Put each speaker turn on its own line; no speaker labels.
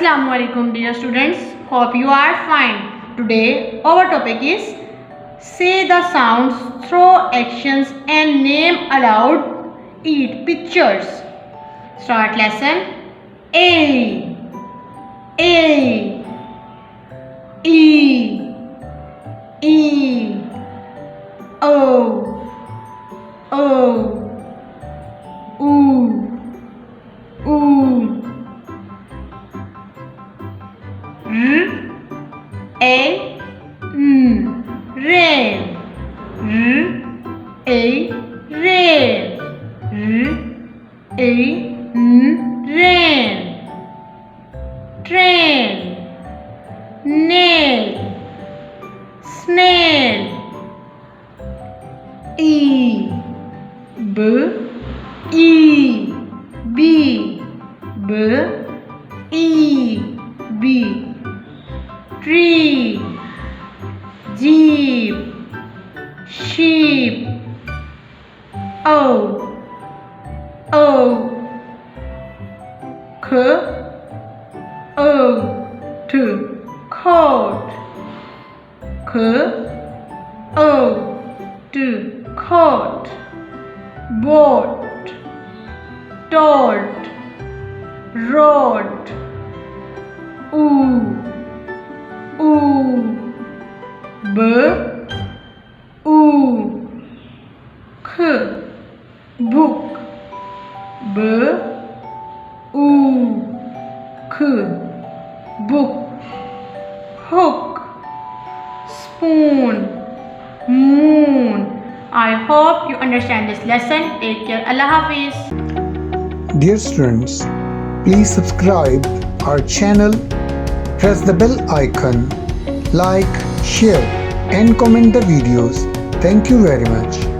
Assalamualaikum dear students. Hope you are fine. Today our topic is say the sounds, throw actions and name aloud, eat pictures. Start lesson. A E E O U rain, rain, train, nail, snail, B tree, jeep, sheep, O coat, coat, boat, toad, road, book, book, hook, spoon, moon. I hope you understand this lesson. Take care. Allah Hafiz.
Dear students, please subscribe our channel, press the bell icon, like, share and comment the videos. Thank you very much.